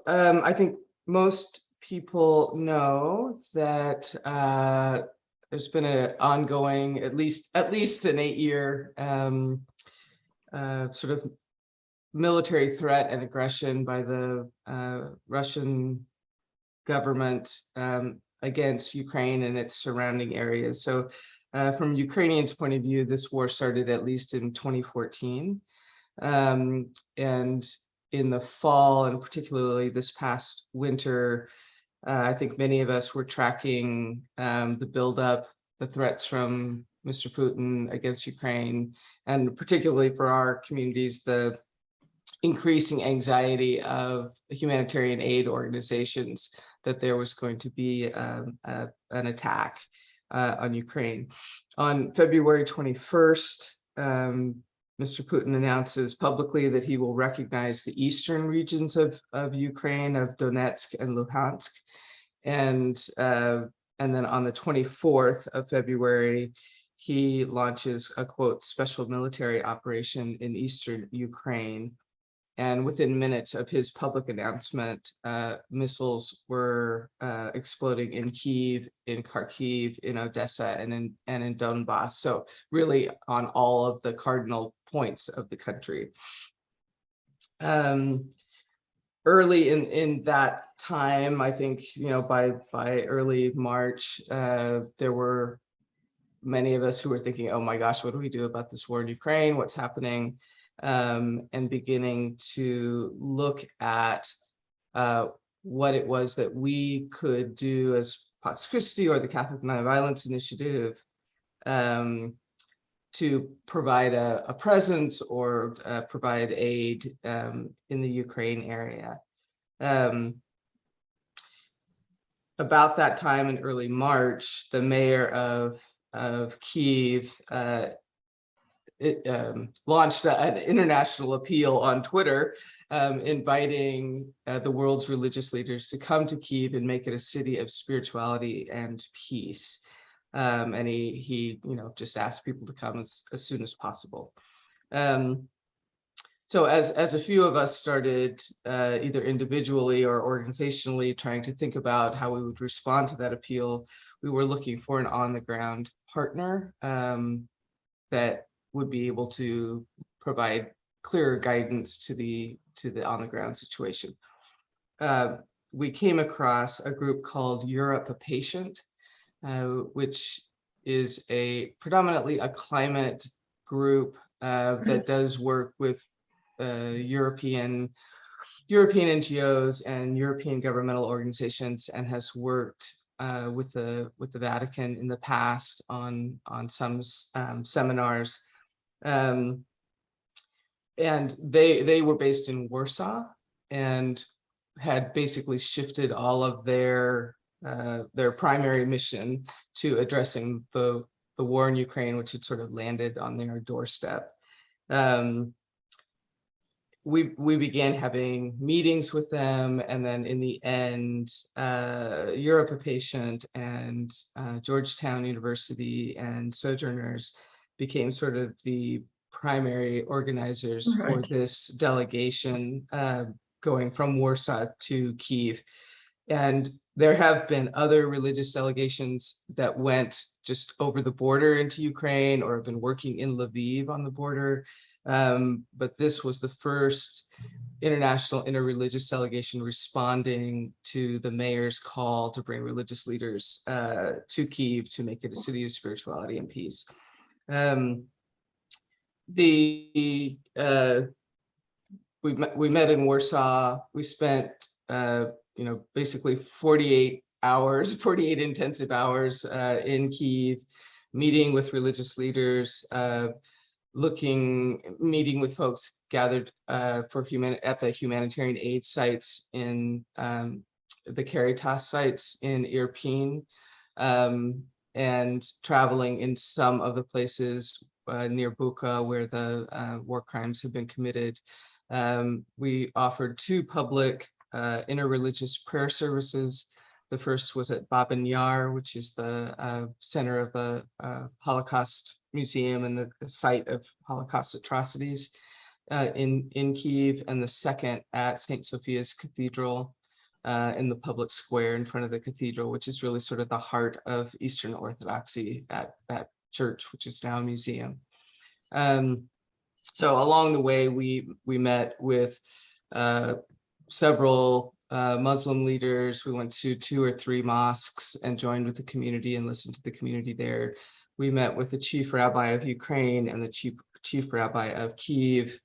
I think most people know that there's been an ongoing, at least an 8-year sort of military threat and aggression by the Russian government against Ukraine and its surrounding areas. So from Ukrainians' point of view, this war started at least in 2014. And in the fall, and particularly this past winter, I think many of us were tracking the buildup, the threats from Mr. Putin against Ukraine, and particularly for our communities, the increasing anxiety of humanitarian aid organizations that there was going to be an attack on Ukraine. On February 21st, Mr. Putin announces publicly that he will recognize the eastern regions of Ukraine, of Donetsk and Luhansk. And then on the 24th of February, he launches a, quote, special military operation in eastern Ukraine. And within minutes of his public announcement, missiles were exploding in Kyiv, in Kharkiv, in Odessa, and in Donbass. So really on all of the cardinal points of the country. Early in that time, I think, by early March, there were many of us who were thinking, oh my gosh, what do we do about this war in Ukraine? What's happening? And beginning to look at what it was that we could do as Pax Christi or the Catholic Nonviolence Initiative to provide a presence or provide aid in the Ukraine area. About that time in early March, the mayor of Kyiv launched an international appeal on Twitter, inviting the world's religious leaders to come to Kyiv and make it a city of spirituality and peace. And he just asked people to come as soon as possible. So as a few of us started either individually or organizationally trying to think about how we would respond to that appeal, we were looking for an on-the-ground partner that would be able to provide clearer guidance to the on-the-ground situation. We came across a group called Europe a Patient, which is predominantly a climate group that does work with European NGOs and European governmental organizations, and has worked with the Vatican in the past on some seminars. And they were based in Warsaw and had basically shifted all of their primary mission to addressing the war in Ukraine, which had sort of landed on their doorstep. We began having meetings with them, and then in the end, Europe a Patient and Georgetown University and Sojourners became sort of the primary organizers for this delegation going from Warsaw to Kyiv. And there have been other religious delegations that went just over the border into Ukraine or have been working in Lviv on the border. But this was the first international interreligious delegation responding to the mayor's call to bring religious leaders to Kyiv to make it a city of spirituality and peace. We met in Warsaw. We spent basically 48 intensive hours in Kyiv, meeting with religious leaders, meeting with folks gathered at the humanitarian aid sites in the Caritas sites in Irpin, and traveling in some of the places near Bucha where the war crimes have been committed. We offered 2 public interreligious prayer services. The first was at Babin Yar, which is the center of the Holocaust Museum and the site of Holocaust atrocities. in Kyiv, and the second at St. Sophia's Cathedral in the public square in front of the cathedral, which is really sort of the heart of Eastern Orthodoxy at that church, which is now a museum. So along the way, we met with several Muslim leaders. We went to 2 or 3 mosques and joined with the community and listened to the community there. We met with the chief rabbi of Ukraine and the chief rabbi of Kyiv.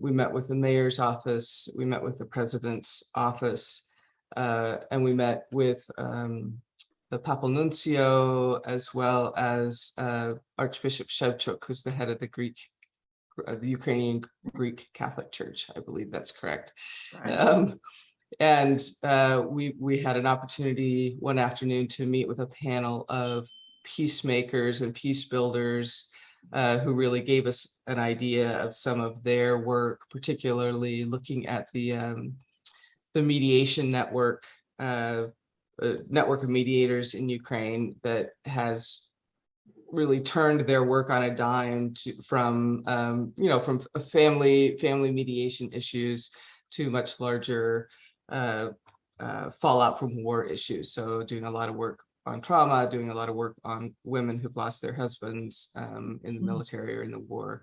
We met with the mayor's office. We met with the president's office, and we met with the papal nuncio, as well as Archbishop Shevchuk, who's the head of the Ukrainian Greek Catholic Church. I believe that's correct. Right. And we had an opportunity one afternoon to meet with a panel of peacemakers and peace builders who really gave us an idea of some of their work, particularly looking at the mediation network, network of mediators in Ukraine that has really turned their work on a dime from family mediation issues to much larger fallout from war issues. So doing a lot of work on trauma, doing a lot of work on women who've lost their husbands in the military or in the war.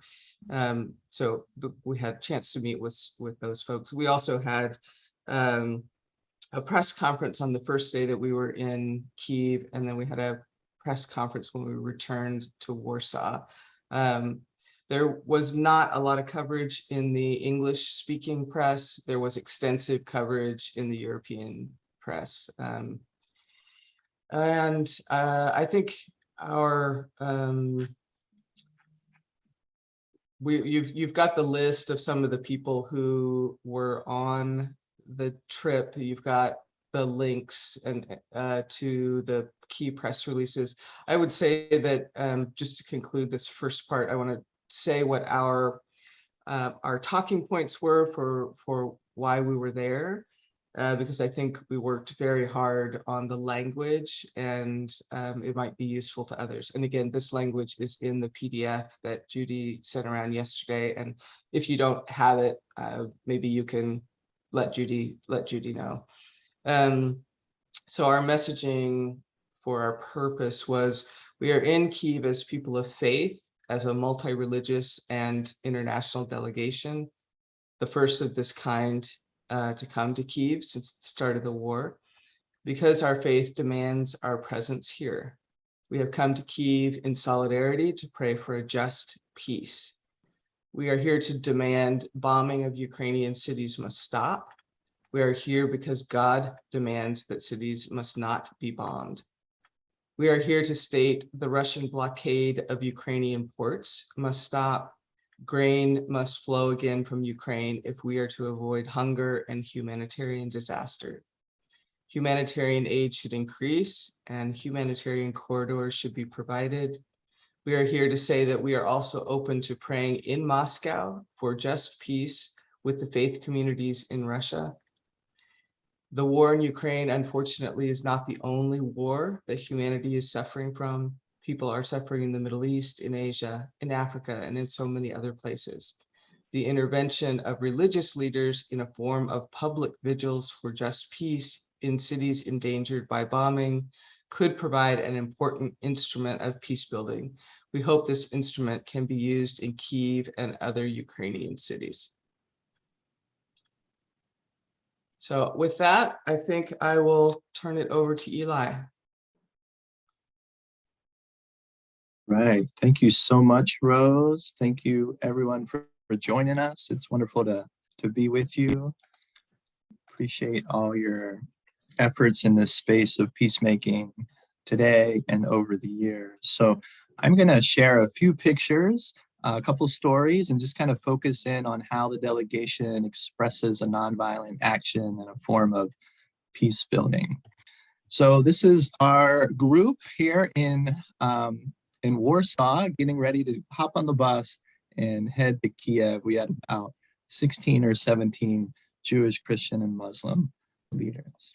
So we had a chance to meet with those folks. We also had a press conference on the first day that we were in Kyiv, and then we had a press conference when we returned to Warsaw. There was not a lot of coverage in the English-speaking press. There was extensive coverage in the European press. I think our you've got the list of some of the people who were on the trip. You've got the links and to the key press releases. I would say that just to conclude this first part, I want to say what our talking points were for why we were there. Because I think we worked very hard on the language, and it might be useful to others. And again, this language is in the PDF that Judy sent around yesterday. And if you don't have it, maybe you can let Judy know. So our messaging for our purpose was, we are in Kyiv as people of faith, as a multi-religious and international delegation, the first of this kind to come to Kyiv since the start of the war, because our faith demands our presence here. We have come to Kyiv in solidarity to pray for a just peace. We are here to demand bombing of Ukrainian cities must stop. We are here because God demands that cities must not be bombed. We are here to state the Russian blockade of Ukrainian ports must stop. Grain must flow again from Ukraine if we are to avoid hunger and humanitarian disaster. Humanitarian aid should increase and humanitarian corridors should be provided. We are here to say that we are also open to praying in Moscow for just peace with the faith communities in Russia. The war in Ukraine, unfortunately, is not the only war that humanity is suffering from. People are suffering in the Middle East, in Asia, in Africa, and in so many other places. The intervention of religious leaders in a form of public vigils for just peace in cities endangered by bombing could provide an important instrument of peace building. We hope this instrument can be used in Kyiv and other Ukrainian cities. So with that, I think I will turn it over to Eli. Right. Thank you so much, Rose. Thank you, everyone, for joining us. It's wonderful to be with you. Appreciate all your efforts in this space of peacemaking today and over the years. So I'm going to share a few pictures, a couple stories, and just kind of focus in on how the delegation expresses a nonviolent action and a form of peace building. So this is our group here in Warsaw, getting ready to hop on the bus and head to Kiev. We had about 16 or 17 Jewish, Christian, and Muslim leaders.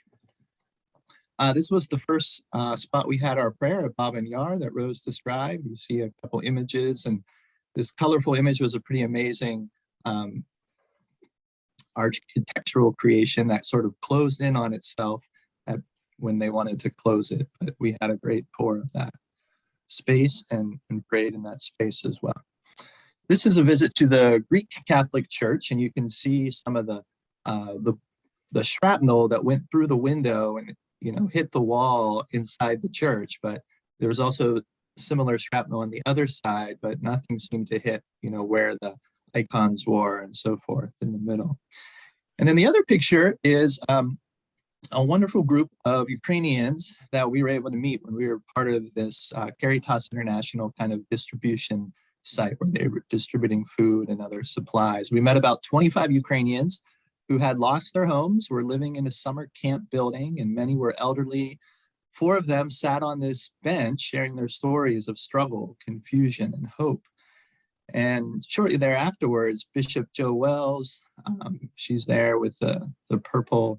This was the first spot we had our prayer at Bab and Yar that Rose described. You see a couple images, and This colorful image was a pretty amazing architectural creation that sort of closed in on itself when they wanted to close it. But we had a great tour of that space and prayed in that space as well. This is a visit to the Greek Catholic Church, and you can see some of the shrapnel that went through the window and hit the wall inside the church. But there was also similar shrapnel on the other side, but nothing seemed to hit where the icons were and so forth in the middle. And then the other picture is a wonderful group of Ukrainians that we were able to meet when we were part of this Caritas International kind of distribution site where they were distributing food and other supplies. We met about 25 Ukrainians who had lost their homes, were living in a summer camp building, and many were elderly. 4 of them sat on this bench sharing their stories of struggle, confusion, and hope. And shortly thereafterwards, Bishop Jo Wells, she's there with the purple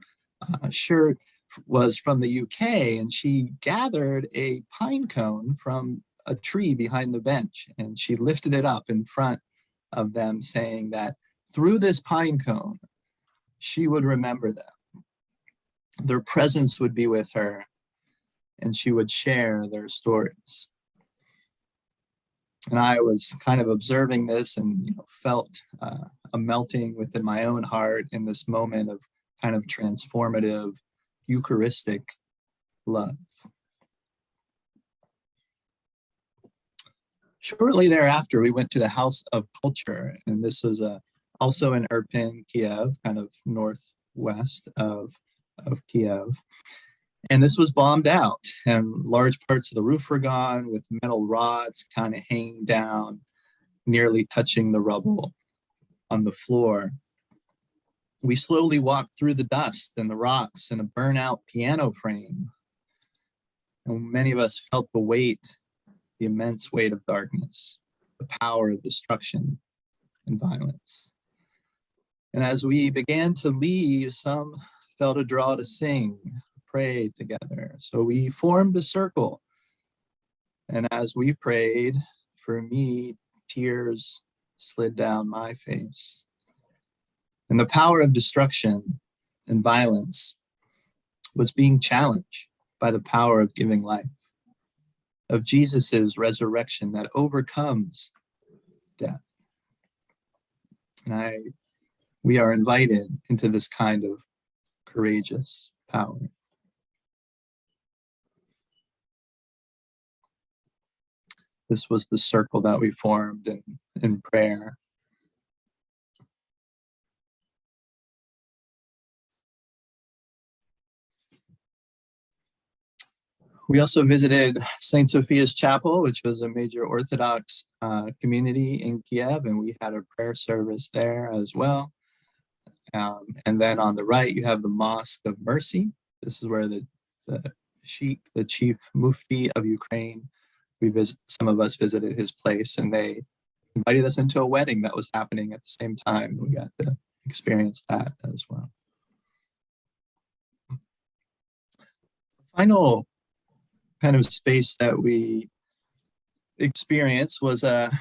shirt, was from the UK, and she gathered a pine cone from a tree behind the bench, and she lifted it up in front of them, saying that through this pine cone, she would remember them. Their presence would be with her, and she would share their stories. And I was kind of observing this and felt a melting within my own heart in this moment of kind of transformative Eucharistic love. Shortly thereafter, we went to the House of Culture, and this was also in Irpin, Kiev, kind of northwest of Kiev. And this was bombed out, and large parts of the roof were gone, with metal rods kind of hanging down, nearly touching the rubble on the floor. We slowly walked through the dust and the rocks and a burnout piano frame. And many of us felt the weight, the immense weight of darkness, the power of destruction and violence. And as we began to leave, some felt a draw to sing, pray together. So we formed a circle. And as we prayed, for me, tears slid down my face. And the power of destruction and violence was being challenged by the power of giving life, of Jesus's resurrection that overcomes death. And we are invited into this kind of courageous power. This was the circle that we formed in prayer. We also visited St. Sophia's Chapel, which was a major Orthodox community in Kiev, and we had a prayer service there as well. And then on the right, you have the Mosque of Mercy. This is where the Sheikh, the chief mufti of Ukraine, some of us visited his place, and they invited us into a wedding that was happening at the same time. We got to experience that as well. Final kind of space that we experienced was a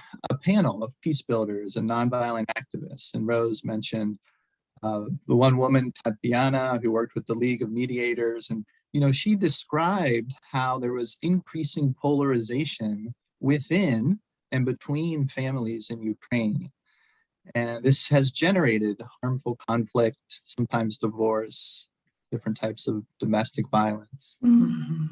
panel of peace builders and nonviolent activists. And Rose mentioned the one woman, Tatiana, who worked with the League of Mediators. And, she described how there was increasing polarization within and between families in Ukraine. And this has generated harmful conflict, sometimes divorce, different types of domestic violence. Mm-hmm.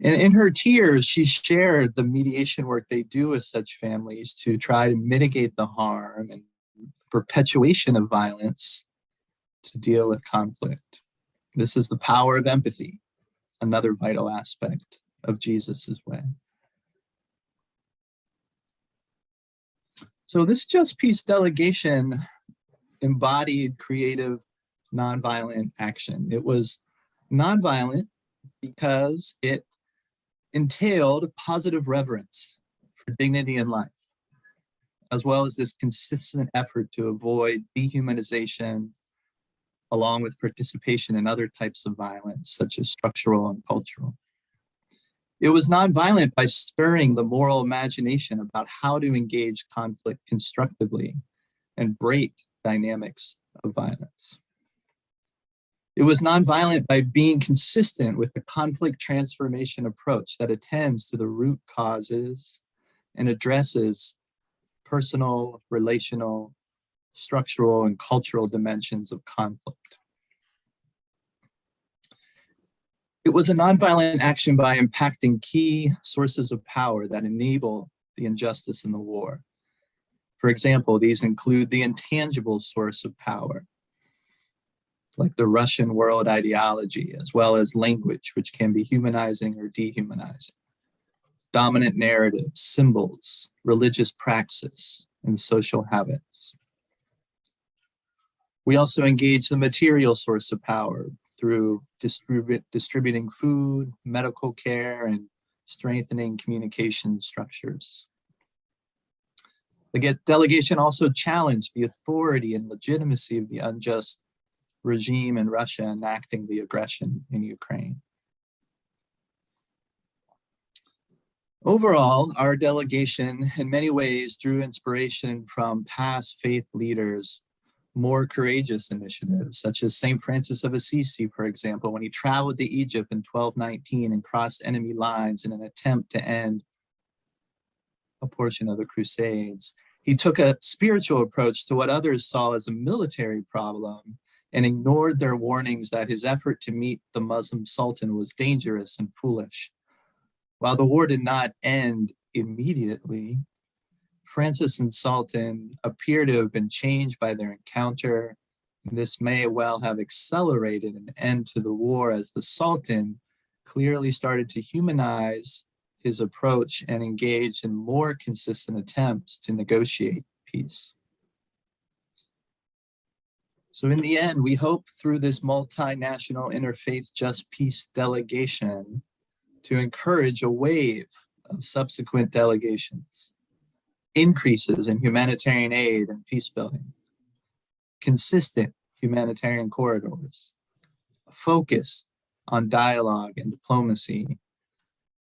And in her tears, she shared the mediation work they do with such families to try to mitigate the harm and perpetuation of violence to deal with conflict. This is the power of empathy, another vital aspect of Jesus's way. So this Just Peace delegation embodied creative, nonviolent action. It was nonviolent because it entailed positive reverence for dignity and life, as well as this consistent effort to avoid dehumanization, along with participation in other types of violence, such as structural and cultural. It was nonviolent by stirring the moral imagination about how to engage conflict constructively and break dynamics of violence. It was nonviolent by being consistent with the conflict transformation approach that attends to the root causes and addresses personal, relational, structural, and cultural dimensions of conflict. It was a nonviolent action by impacting key sources of power that enable the injustice in the war. For example, these include the intangible source of power, like the Russian world ideology, as well as language, which can be humanizing or dehumanizing, dominant narratives, symbols, religious praxis, and social habits. We also engage the material source of power through distributing food, medical care, and strengthening communication structures. The delegation also challenged the authority and legitimacy of the unjust regime in Russia enacting the aggression in Ukraine. Overall, our delegation in many ways drew inspiration from past faith leaders' more courageous initiatives, such as St. Francis of Assisi, for example, when he traveled to Egypt in 1219 and crossed enemy lines in an attempt to end a portion of the Crusades. He took a spiritual approach to what others saw as a military problem and ignored their warnings that his effort to meet the Muslim Sultan was dangerous and foolish. While the war did not end immediately, Francis and Sultan appear to have been changed by their encounter. This may well have accelerated an end to the war as the Sultan clearly started to humanize his approach and engaged in more consistent attempts to negotiate peace. So in the end, we hope through this multinational interfaith just peace delegation to encourage a wave of subsequent delegations, increases in humanitarian aid and peace building, consistent humanitarian corridors, a focus on dialogue and diplomacy,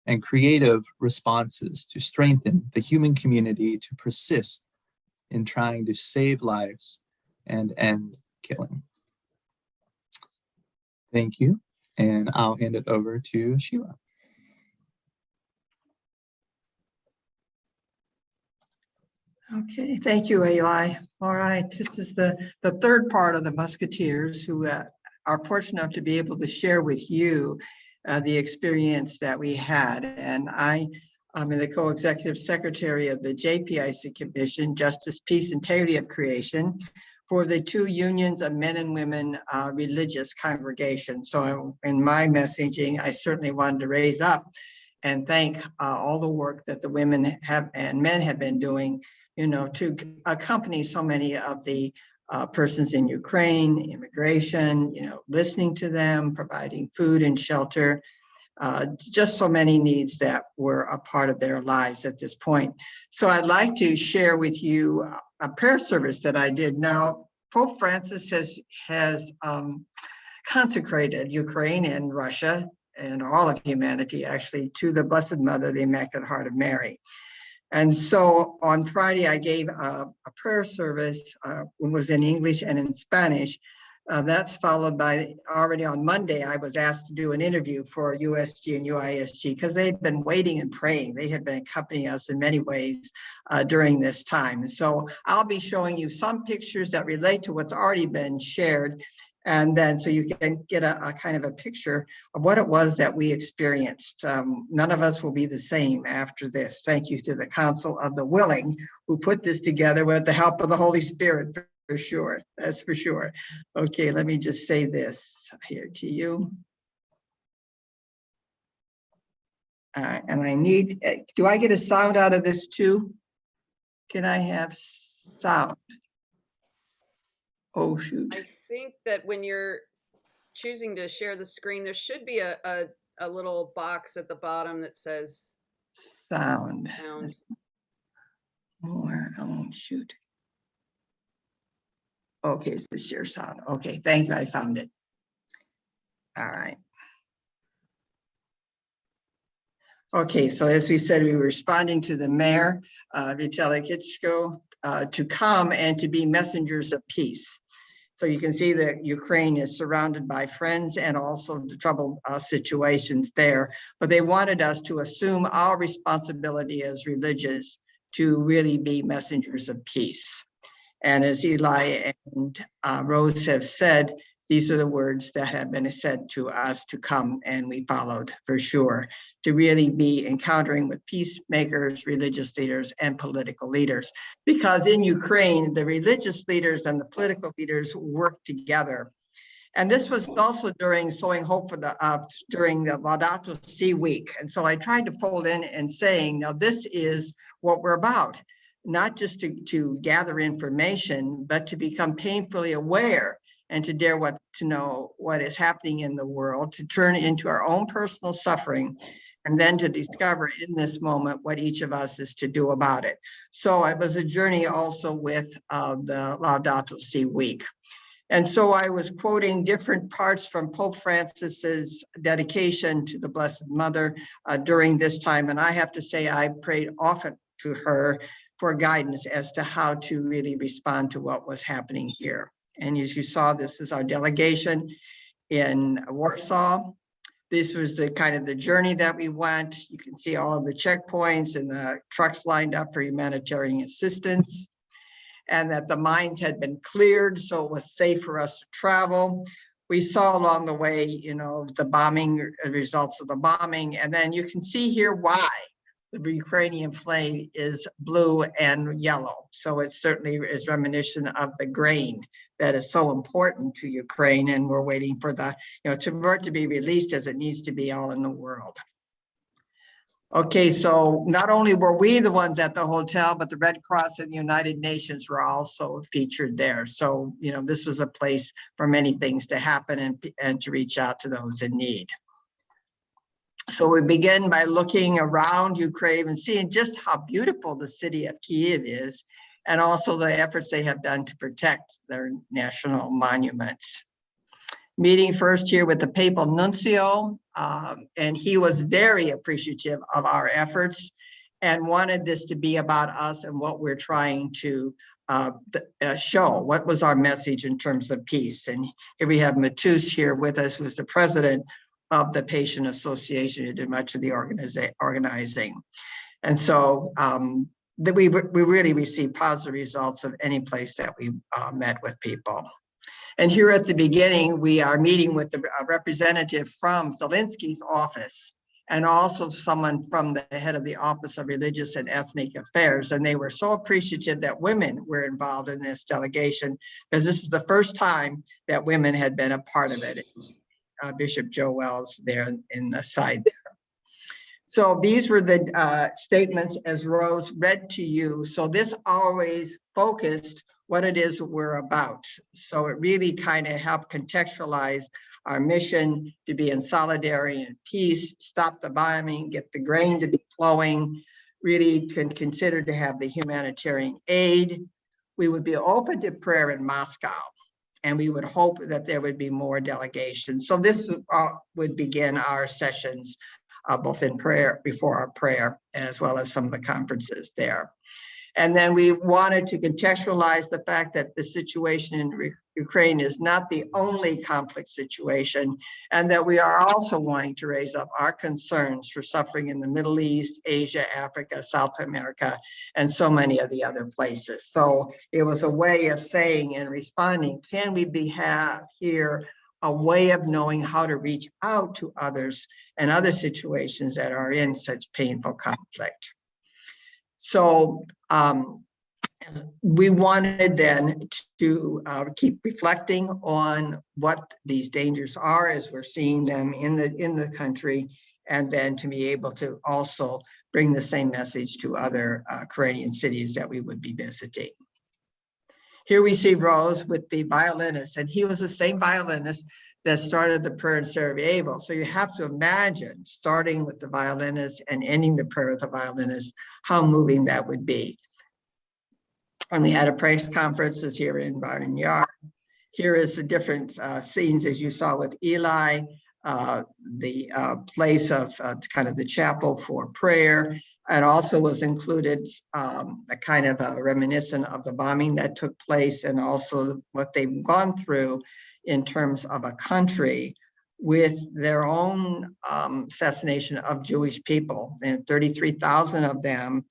and creative responses to strengthen the human community to persist in trying to save lives and end killing. Thank you, and I'll hand it over to Sheila. Okay, thank you, Eli. All right, this is the third part of the Musketeers who are fortunate enough to be able to share with you the experience that we had. And I'm the co-executive secretary of the JPIC Commission, Justice, Peace, Integrity of Creation, for the two unions of men and women religious congregations. So in my messaging, I certainly wanted to raise up and thank all the work that the women have and men have been doing, you know, to accompany so many of the persons in Ukraine, immigration, you know, listening to them, providing food and shelter, just so many needs that were a part of their lives at this point. So I'd like to share with you a prayer service that I did. Now, Pope Francis has consecrated Ukraine and Russia and all of humanity actually to the Blessed Mother, the Immaculate Heart of Mary. And so on Friday, I gave a prayer service. It was in English and in Spanish. That's followed by, already on Monday, I was asked to do an interview for USG and UISG because they've been waiting and praying. They have been accompanying us in many ways during this time. So I'll be showing you some pictures that relate to what's already been shared. And then so you can get a kind of a picture of what it was that we experienced. None of us will be the same after this. Thank you to the Council of the Willing who put this together with the help of the Holy Spirit, for sure. That's for sure. Okay, let me just say this here to you. And I need, do I get a sound out of this too? Can I have sound? Oh, shoot. I think that when you're choosing to share the screen, there should be a little box at the bottom that says Sound. sound. More, oh, shoot. Okay, it's the share sound. Okay, thank you, I found it. All right. Okay, so as we said, we were responding to the mayor, Vitaly Klitschko, to come and to be messengers of peace. So you can see that Ukraine is surrounded by friends and also the troubled situations there. But they wanted us to assume our responsibility as religious to really be messengers of peace. And as Eli and Rose have said, these are the words that have been said to us to come, and we followed for sure, to really be encountering with peacemakers, religious leaders, and political leaders. Because in Ukraine, the religious leaders and the political leaders work together. And this was also during Sowing Hope for during the Laudato Si week. And so I tried to fold in and saying, now this is what we're about, not just to gather information, but to become painfully aware and to dare to know what is happening in the world, to turn into our own personal suffering, and then to discover in this moment what each of us is to do about it. So it was a journey also with the Laudato Si week. And so I was quoting different parts from Pope Francis's dedication to the Blessed Mother during this time. And I have to say, I prayed often to her for guidance as to how to really respond to what was happening here. And as you saw, this is our delegation in Warsaw. This was the kind of the journey that we went. You can see all of the checkpoints and the trucks lined up for humanitarian assistance, and that the mines had been cleared, so it was safe for us to travel. We saw along the way, the bombing, results of the bombing, and then you can see here why the Ukrainian flag is blue and yellow. So it certainly is reminiscent of the grain that is so important to Ukraine, and we're waiting for for it to be released as it needs to be all in the world. Okay, so not only were we the ones at the hotel, but the Red Cross and the United Nations were also featured there. So, this was a place for many things to happen and to reach out to those in need. So we begin by looking around Ukraine and seeing just how beautiful the city of Kyiv is, and also the efforts they have done to protect their national monuments. Meeting first here with the papal nuncio, and he was very appreciative of our efforts and wanted this to be about us and what we're trying to show. What was our message in terms of peace? And here we have Matus here with us, who's the president of the Patient Association, who did much of the organizing. And so we really received positive results of any place that we met with people. And here at the beginning, we are meeting with a representative from Zelensky's office, and also someone from the head of the Office of Religious and Ethnic Affairs. And they were so appreciative that women were involved in this delegation, because this is the first time that women had been a part of it. Bishop Joe Wells there in the side there. So these were the statements as Rose read to you. So this always focused what it is we're about. So it really kind of helped contextualize our mission to be in solidarity and peace, stop the bombing, get the grain to be flowing, really consider to have the humanitarian aid. We would be open to prayer in Moscow, and we would hope that there would be more delegations. So this would begin our sessions, both in prayer, before our prayer, as well as some of the conferences there. And then we wanted to contextualize the fact that the situation in Ukraine is not the only conflict situation, and that we are also wanting to raise up our concerns for suffering in the Middle East, Asia, Africa, South America, and so many of the other places. So it was a way of saying and responding, can we have here a way of knowing how to reach out to others and other situations that are in such painful conflict. So we wanted then to keep reflecting on what these dangers are as we're seeing them in the country, and then to be able to also bring the same message to other Ukrainian cities that we would be visiting. Here we see Rose with the violinist, and he was the same violinist that started the prayer in Sarajevo. So you have to imagine starting with the violinist and ending the prayer with the violinist, how moving that would be. And we had a press conferences here in Barn Yard. Here is the different scenes as you saw with Eli. the place of kind of the chapel for prayer. It also was included a kind of a reminiscent of the bombing that took place, and also what they've gone through in terms of a country with their own assassination of Jewish people. And 33,000 of them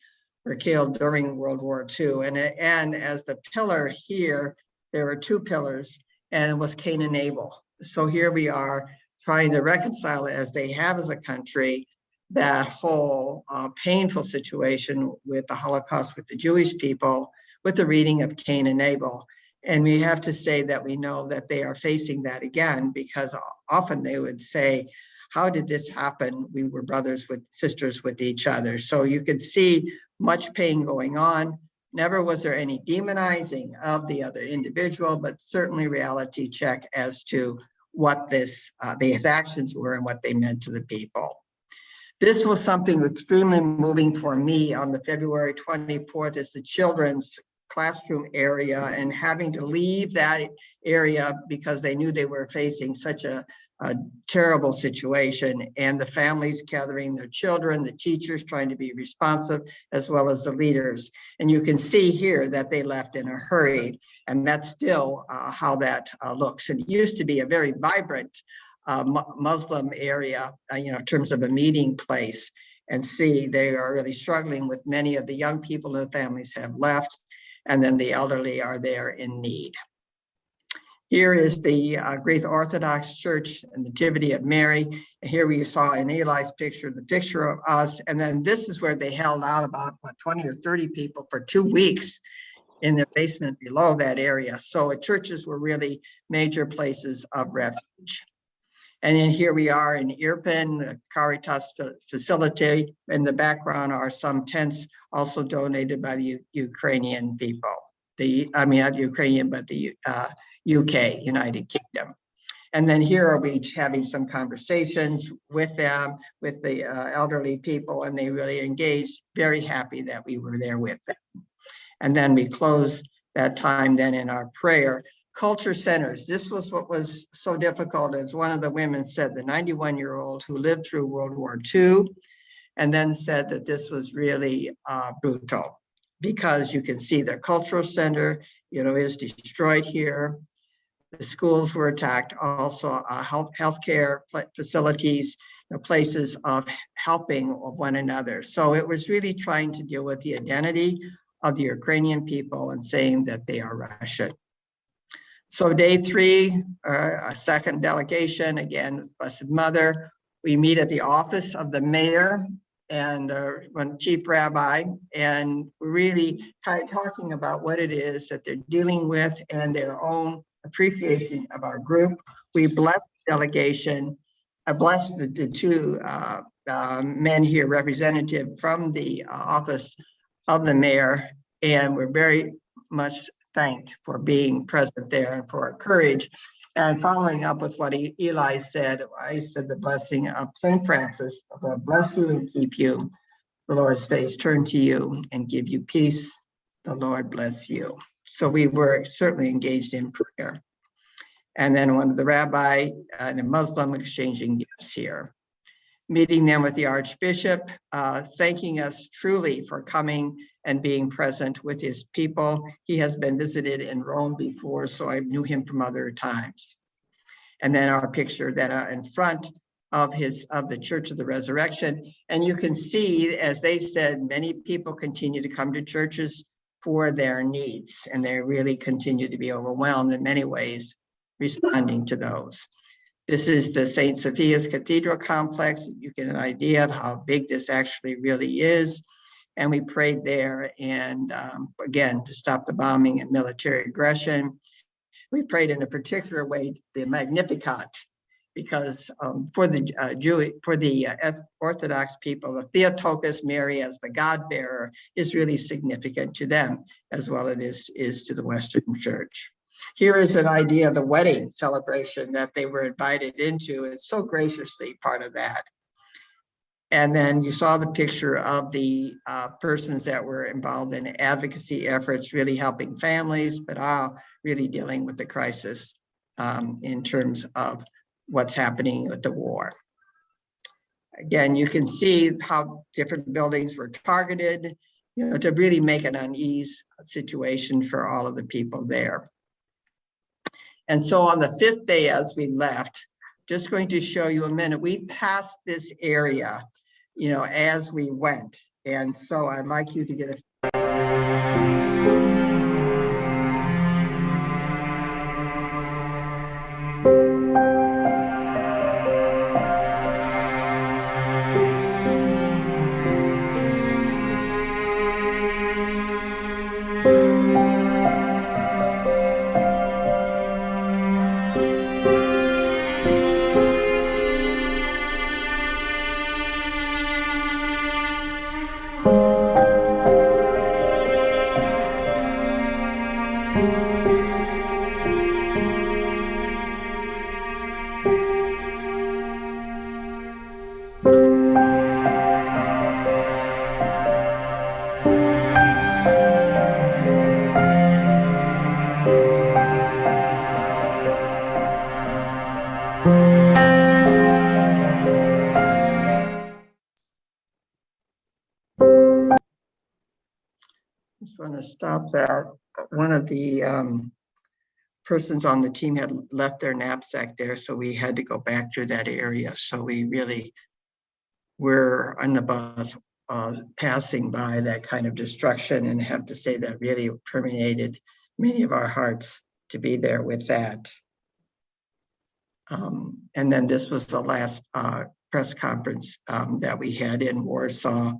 were killed during World War II. And as the pillar here, there were two pillars, and it was Cain and Abel. So here we are trying to reconcile it, as they have as a country, that whole painful situation with the Holocaust with the Jewish people, with the reading of Cain and Abel. And we have to say that we know that they are facing that again, because often they would say, how did this happen? We were brothers with sisters with each other. So you could see much pain going on. Never was there any demonizing of the other individual, but certainly reality check as to what these actions were and what they meant to the people. This was something extremely moving for me on the February 24th, is the children's classroom area, and having to leave that area because they knew they were facing such a terrible situation, and the families gathering their children, the teachers trying to be responsive, as well as the leaders. And you can see here that they left in a hurry, and that's still how that looks. And it used to be a very vibrant Muslim area, in terms of a meeting place, and see they are really struggling with many of the young people and the families have left, and then the elderly are there in need. Here is the Greek Orthodox Church and Nativity of Mary. And here we saw in Eli's picture, the picture of us. And then this is where they held out about 20 or 30 people for 2 weeks in their basement below that area. So churches were really major places of refuge. And then here we are in Irpin, the Caritas facility. In the background are some tents also donated by the Ukrainian people. Not Ukrainian, but the UK, United Kingdom. And then here are we having some conversations with them, with the elderly people, and they really engaged, very happy that we were there with them. And then we closed that time then in our prayer. Culture centers. This was what was so difficult, as one of the women said, the 91-year-old who lived through World War II, and then said that this was really brutal, because you can see the cultural center, is destroyed here. The schools were attacked, also healthcare facilities, places of helping of one another. So it was really trying to deal with the identity of the Ukrainian people and saying that they are Russian. So day 3, a second delegation, again, Blessed Mother. We meet at the office of the mayor and one chief rabbi, and really talking about what it is that they're dealing with and their own appreciation of our group. We bless the delegation. I bless the two men here, representative from the office of the mayor, and we're very much thanked for being present there and for our courage. And following up with what Eli said, I said the blessing of St. Francis, God bless you and keep you. The Lord's face turn to you and give you peace. The Lord bless you. So we were certainly engaged in prayer. And then one of the rabbi and a Muslim exchanging gifts here. Meeting them with the Archbishop, thanking us truly for coming and being present with his people. He has been visited in Rome before, so I knew him from other times. And then our picture that are in front of the Church of the Resurrection. And you can see, as they said, many people continue to come to churches for their needs, and they really continue to be overwhelmed in many ways, responding to those. This is the St. Sophia's Cathedral complex. You get an idea of how big this actually really is. And we prayed there, and again, to stop the bombing and military aggression. We prayed in a particular way, the Magnificat, because for the Orthodox people, the Theotokos, Mary as the God bearer, is really significant to them, as well as it is to the Western Church. Here is an idea of the wedding celebration that they were invited into. It's so graciously part of that. And then you saw the picture of the persons that were involved in advocacy efforts, really helping families, but really dealing with the crisis in terms of what's happening with the war. Again, you can see how different buildings were targeted, to really make an unease situation for all of the people there. And so on the 5th day as we left, just going to show you a minute, we passed this area, as we went. And so I'd like you to get a just want to stop there. One of the persons on the team had left their knapsack there, so we had to go back through that area. So we really were on the bus passing by that kind of destruction, and have to say that really permeated many of our hearts to be there with that. And then this was the last press conference that we had in Warsaw.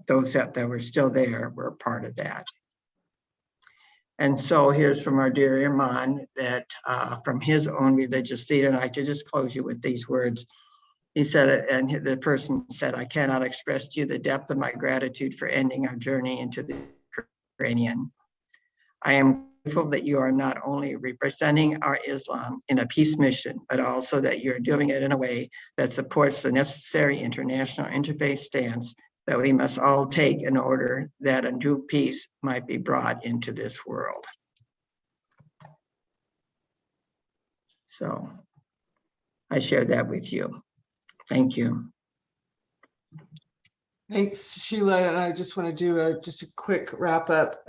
Those that were still there were part of that. And so here's from our dear Iman, that from his own religious leader, and I could just close you with these words. He said, and the person said, "I cannot express to you the depth of my gratitude for ending our journey into the Ukrainian. I am grateful that you are not only representing our Islam in a peace mission, but also that you're doing it in a way that supports the necessary international interfaith stance that we must all take in order that a true peace might be brought into this world." So I share that with you. Thank you. Thanks, Sheila. And I just want to do just a quick wrap up.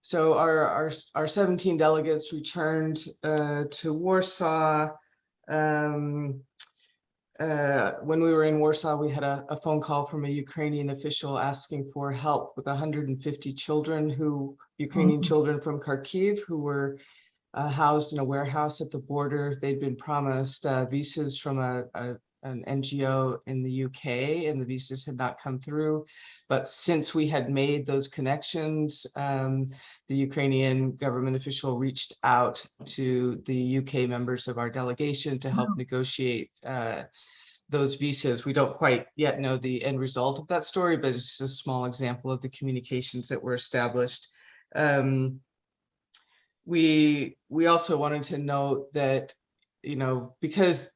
So our 17 delegates returned to Warsaw. When we were in Warsaw, we had a phone call from a Ukrainian official asking for help with 150 children Ukrainian children from Kharkiv who were housed in a warehouse at the border. They'd been promised visas from an NGO in the UK, and the visas had not come through. But since we had made those connections, the Ukrainian government official reached out to the UK members of our delegation to help negotiate those visas. We don't quite yet know the end result of that story, but it's just a small example of the communications that were established. We also wanted to note that, because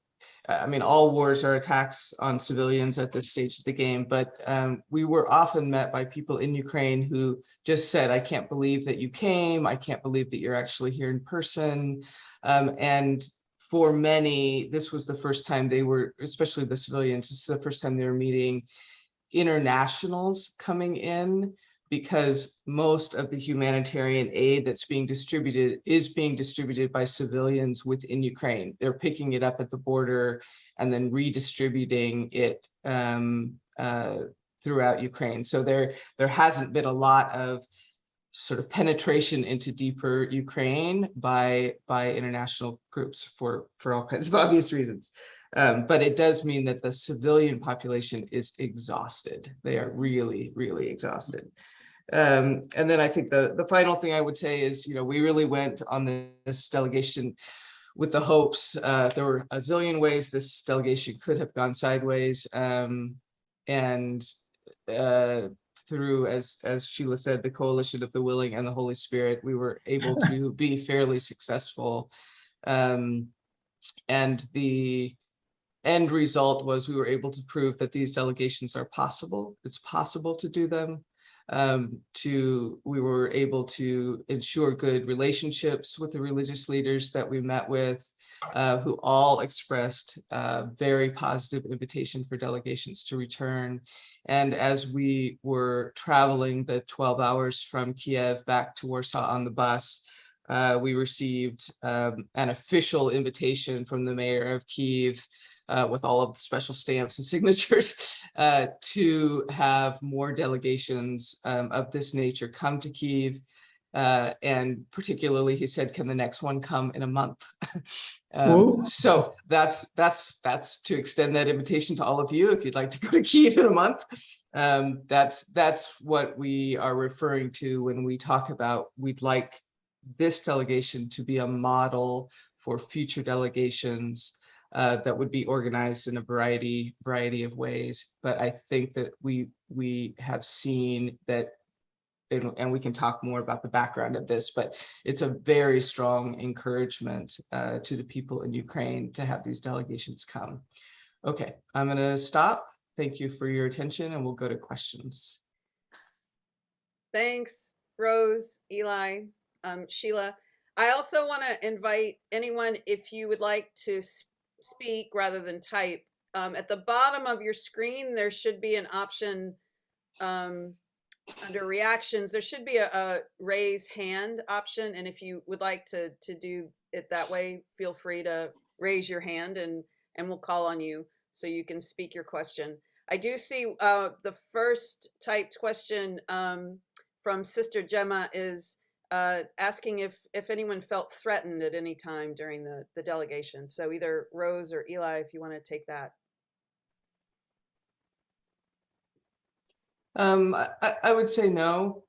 all wars are attacks on civilians at this stage of the game, but we were often met by people in Ukraine who just said, "I can't believe that you came. I can't believe that you're actually here in person." And for many, this was the first time they were, especially the civilians, this is the first time they were meeting internationals coming in, because most of the humanitarian aid that's being distributed is being distributed by civilians within Ukraine. They're picking it up at the border and then redistributing it throughout Ukraine. So there hasn't been a lot of sort of penetration into deeper Ukraine by international groups for all kinds of obvious reasons. But it does mean that the civilian population is exhausted. They are really, really exhausted. And then I think the final thing I would say is, we really went on this delegation with the hopes. There were a zillion ways this delegation could have gone sideways. Through, as Sheila said, the coalition of the willing and the Holy Spirit, we were able to be fairly successful. And the end result was we were able to prove that these delegations are possible. It's possible to do them. we were able to ensure good relationships with the religious leaders that we met with, who all expressed a very positive invitation for delegations to return. And as we were traveling the 12 hours from Kiev back to Warsaw on the bus, we received an official invitation from the mayor of Kiev with all of the special stamps and signatures to have more delegations of this nature come to Kiev. And particularly, he said, can the next one come in a month? So that's to extend that invitation to all of you. If you'd like to go to Kiev in a month, that's what we are referring to when we talk about we'd like this delegation to be a model for future delegations that would be organized in a variety of ways. But I think that we have seen that, and we can talk more about the background of this, but it's a very strong encouragement to the people in Ukraine to have these delegations come. Okay, I'm going to stop. Thank you for your attention, and we'll go to questions. Thanks, Rose, Eli, Sheila. I also want to invite anyone, if you would like to speak rather than type, at the bottom of your screen, there should be an option under reactions. There should be a raise hand option. And if you would like to do it that way, feel free to raise your hand and we'll call on you so you can speak your question. I do see the first typed question from Sister Gemma is asking if anyone felt threatened at any time during the delegation. So either Rose or Eli, if you want to take that. I would say no.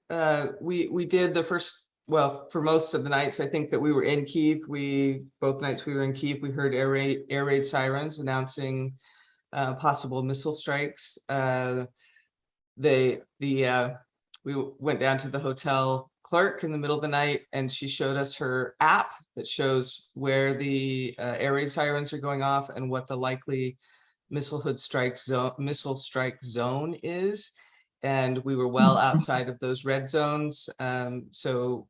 We did the first, well, for most of the nights, I think that we were in Kyiv. Both nights we were in Kyiv, we heard air raid sirens announcing possible missile strikes. We went down to the hotel clerk in the middle of the night, and she showed us her app that shows where the air raid sirens are going off and what the likely missile strike zone is. And we were well outside of those red zones, so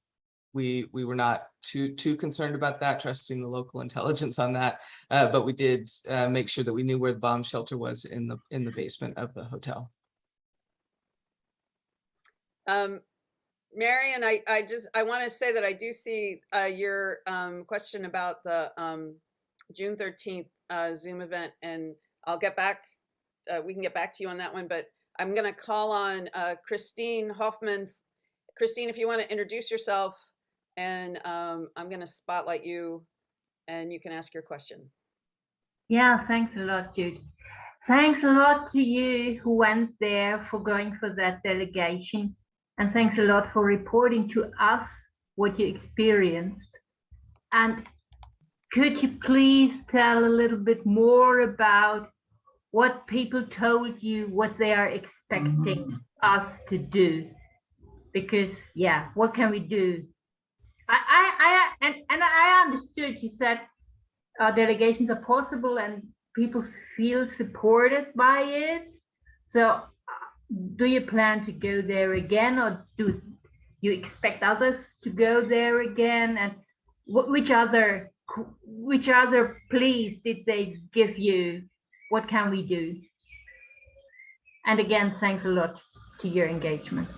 we were not too concerned about that, trusting the local intelligence on that. But we did make sure that we knew where the bomb shelter was in the basement of the hotel. Marion, I want to say that I do see your question about the June 13th Zoom event, and I'll get back. We can get back to you on that one, but I'm going to call on Christine Hoffman. Christine, if you want to introduce yourself, and I'm going to spotlight you, and you can ask your question. Yeah, thanks a lot, Jude. Thanks a lot to you who went there for going for that delegation. And thanks a lot for reporting to us what you experienced. And could you please tell a little bit more about what people told you, what they are expecting us to do? Because, yeah, what can we do? I understood you said delegations are possible and people feel supported by it. So do you plan to go there again, or do you expect others to go there again? And which other pleas did they give you? What can we do? And again, thanks a lot to your engagement.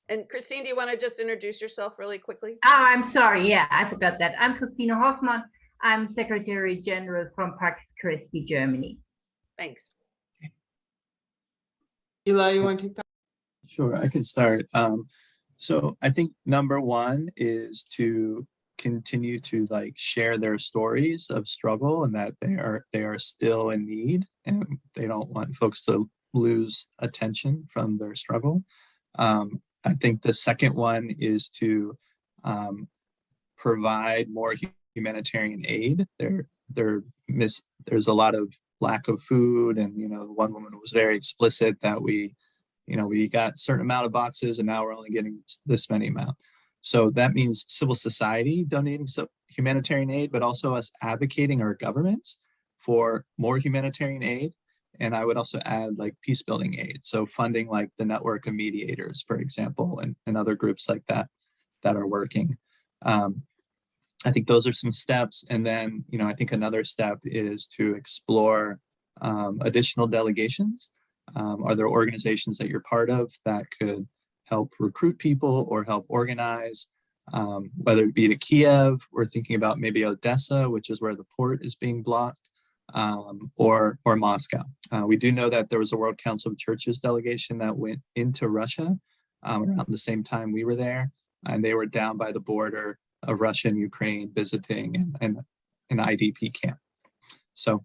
And Christine, do you want to just introduce yourself really quickly? Oh, I'm sorry. Yeah, I forgot that. I'm Christina Hoffmann. I'm Secretary General from Pax Christi, Germany. Thanks. Eli, you want to take that? Sure, I can start. So I think number one is to continue to share their stories of struggle, and that they are still in need, and they don't want folks to lose attention from their struggle. I think the second one is to provide more humanitarian aid. There's a lot of lack of food, and one woman was very explicit that we got a certain amount of boxes and now we're only getting this many amount. So that means civil society donating humanitarian aid, but also us advocating our governments for more humanitarian aid. And I would also add like peace building aid. So funding like the network of mediators, for example, and other groups like that are working. I think those are some steps. And then, I think another step is to explore additional delegations. Are there organizations that you're part of that could help recruit people or help organize, whether it be to Kiev, we're thinking about maybe Odessa, which is where the port is being blocked, or Moscow. We do know that there was a World Council of Churches delegation that went into Russia around the same time we were there, and they were down by the border of Russia and Ukraine visiting an IDP camp. So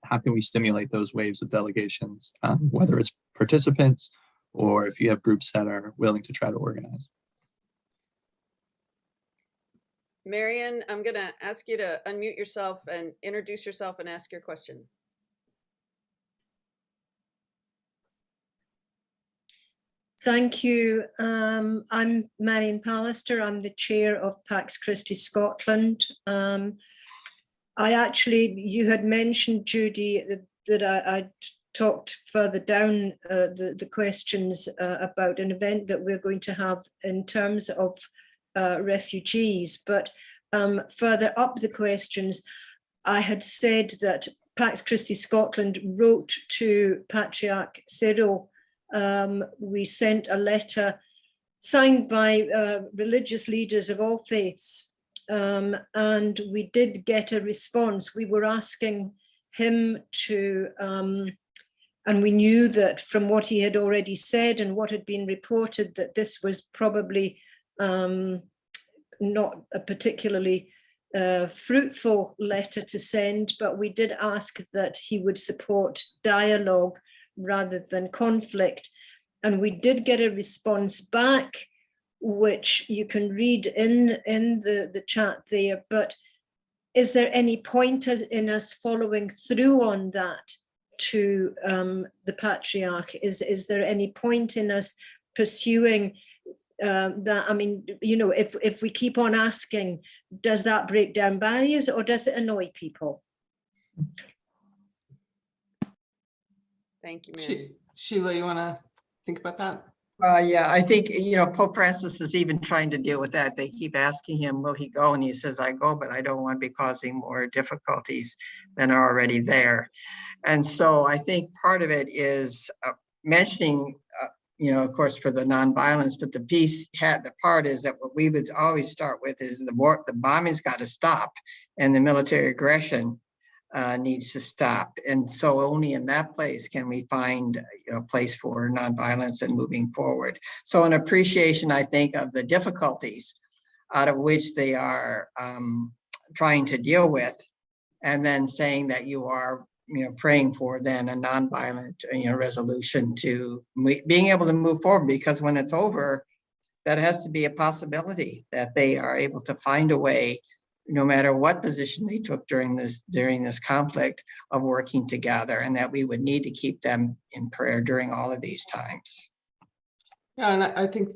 how can we stimulate those waves of delegations, whether it's participants or if you have groups that are willing to try to organize? Marion, I'm going to ask you to unmute yourself and introduce yourself and ask your question. Thank you. I'm Marion Pallister. I'm the chair of Pax Christi Scotland. You had mentioned, Judy, that I talked further down the questions about an event that we're going to have in terms of refugees. But further up the questions, I had said that Pax Christi Scotland wrote to Patriarch Cyril. We sent a letter signed by religious leaders of all faiths, and we did get a response. We were asking him to, and we knew that from what he had already said and what had been reported, that this was probably not a particularly fruitful letter to send, but we did ask that he would support dialogue rather than conflict. And we did get a response back, which you can read in the chat there. But is there any point in us following through on that to the Patriarch? Is there any point in us pursuing that? I mean, if we keep on asking, does that break down barriers or does it annoy people? Thank you, Mary. Sheila, you want to think about that? Yeah, I think, Pope Francis is even trying to deal with that. They keep asking him, will he go? And he says, I go, but I don't want to be causing more difficulties than are already there. And so I think part of it is mentioning, of course, for the nonviolence, but the peace the part is that what we would always start with is the bombing's got to stop and the military aggression needs to stop. And so only in that place can we find a place for nonviolence and moving forward. So an appreciation, I think, of the difficulties out of which they are trying to deal with, and then saying that you are praying for then a nonviolent resolution to being able to move forward, because when it's over, that has to be a possibility that they are able to find a way, no matter what position they took during this conflict, of working together, and that we would need to keep them in prayer during all of these times. Yeah, and I think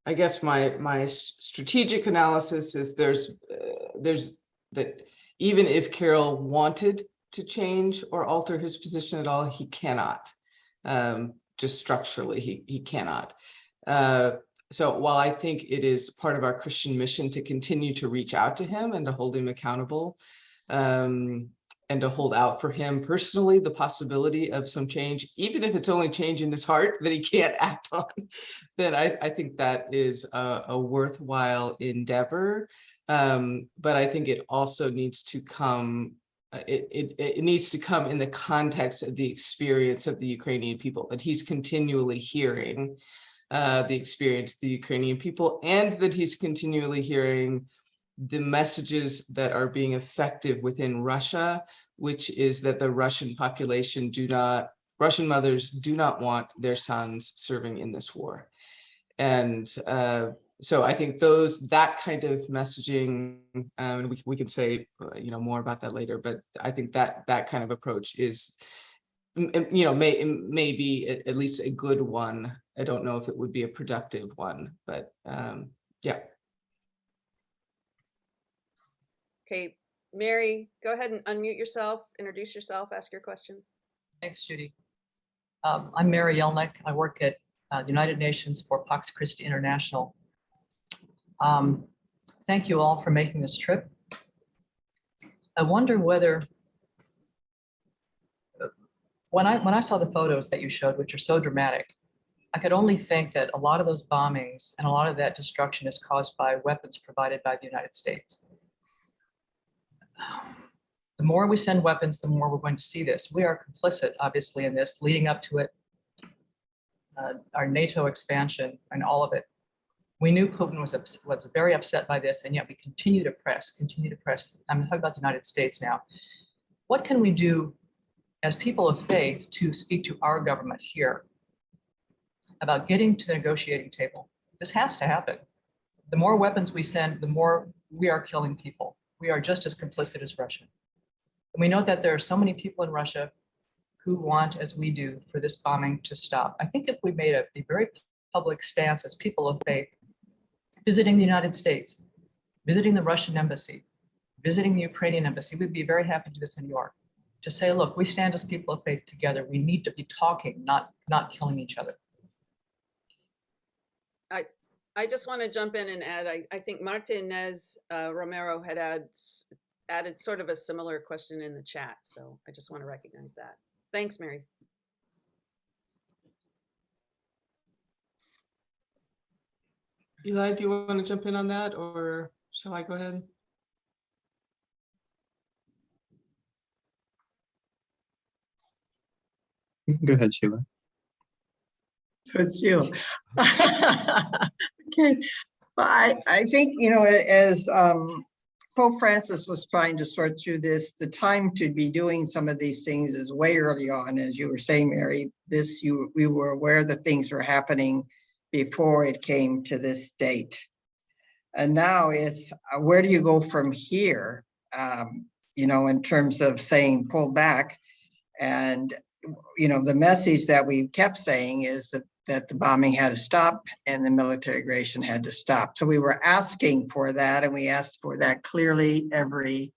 I guess my strategic analysis is there's that even if Carol wanted to change or alter his position at all, he cannot. Just structurally, he cannot. So while I think it is part of our Christian mission to continue to reach out to him and to hold him accountable, and to hold out for him personally the possibility of some change, even if it's only change in his heart that he can't act on, then I think that is a worthwhile endeavor. But I think it also needs to come, it needs to come in the context of the experience of the Ukrainian people, that he's continually hearing the experience of the Ukrainian people, and that he's continually hearing the messages that are being effective within Russia, which is that the Russian population Russian mothers do not want their sons serving in this war. And so I think that kind of messaging, and we can say more about that later, but I think that kind of approach is may be at least a good one. I don't know if it would be a productive one, but yeah. Okay, Mary, go ahead and unmute yourself, introduce yourself, ask your question. Thanks, Judy. I'm Mary Yelnick. I work at the United Nations for Pax Christi International. Thank you all for making this trip. I wonder whether, when I saw the photos that you showed, which are so dramatic, I could only think that a lot of those bombings and a lot of that destruction is caused by weapons provided by the United States. The more we send weapons, the more we're going to see this. We are complicit, obviously, in this, leading up to it, our NATO expansion and all of it. We knew Putin was very upset by this, and yet we continue to press. I'm talking about the United States now. What can we do as people of faith to speak to our government here about getting to the negotiating table? This has to happen. The more weapons we send, the more we are killing people. We are just as complicit as Russia. And we know that there are so many people in Russia who want, as we do, for this bombing to stop. I think if we made a very public stance as people of faith, visiting the United States, visiting the Russian embassy, visiting the Ukrainian embassy, we'd be very happy to do this in New York, to say, look, we stand as people of faith together. We need to be talking, not killing each other. I just want to jump in and add, I think Martinez Romero had added sort of a similar question in the chat. So I just want to recognize that. Thanks, Mary. Eli, do you want to jump in on that, or shall I go ahead? Go ahead, Sheila. So it's Sheila. Okay, but I think, you know, as Pope Francis was trying to sort through this, the time to be doing some of these things is way early on. As you were saying, Mary, we were aware that things were happening before it came to this date. And now it's, where do you go from here? You know, in terms of saying pull back. And, you know, the message that we kept saying is that the bombing had to stop and the military aggression had to stop. So we were asking for that, and we asked for that clearly every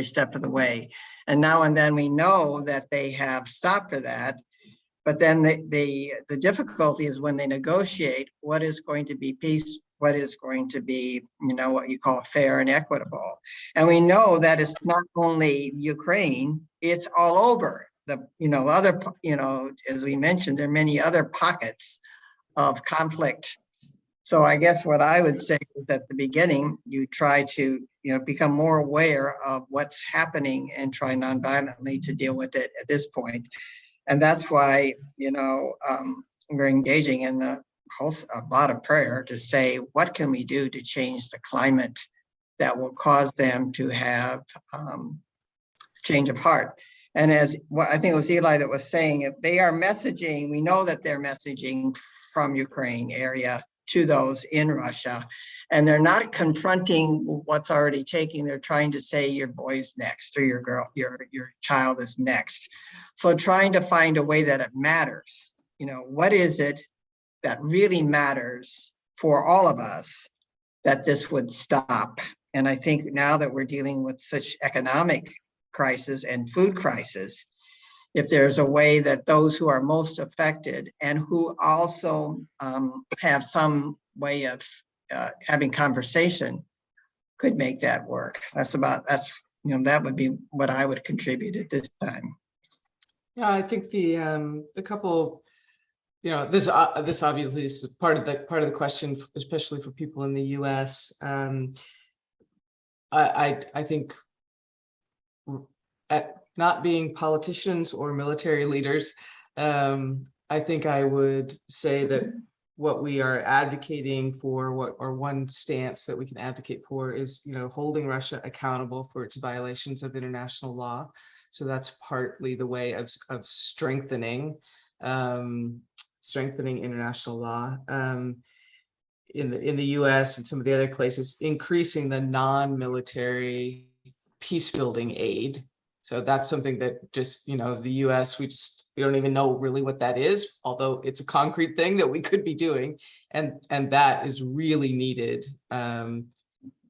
step of the way. And now and then we know that they have stopped for that. But then the difficulty is when they negotiate, what is going to be peace, what is going to be, you know, what you call fair and equitable. And we know that it's not only Ukraine, it's all over. As we mentioned, there are many other pockets of conflict. So I guess what I would say is at the beginning, you try to, you know, become more aware of what's happening and try nonviolently to deal with it at this point. And that's why, you know, we're engaging in a lot of prayer to say, what can we do to change the climate that will cause them to have change of heart? And as I think it was Eli that was saying, if they are messaging, we know that they're messaging from Ukraine area to those in Russia, and they're not confronting what's already taking. They're trying to say your boy's next, or your girl, your child is next. So trying to find a way that it matters. You know, what is it that really matters for all of us that this would stop? And I think now that we're dealing with such economic crisis and food crisis, if there's a way that those who are most affected and who also have some way of having conversation could make that work. That would be what I would contribute at this time. Yeah, I think the couple, you know, this obviously is part of the question, especially for people in the U.S. I think, at not being politicians or military leaders, I think I would say that what we are advocating for, one stance that we can advocate for is, you know, holding Russia accountable for its violations of international law. So that's partly the way of strengthening international law. In the U.S. and some of the other places, increasing the non-military peace building aid. So that's something that just, you know, the U.S., we don't even know really what that is, although it's a concrete thing that we could be doing. And that is really needed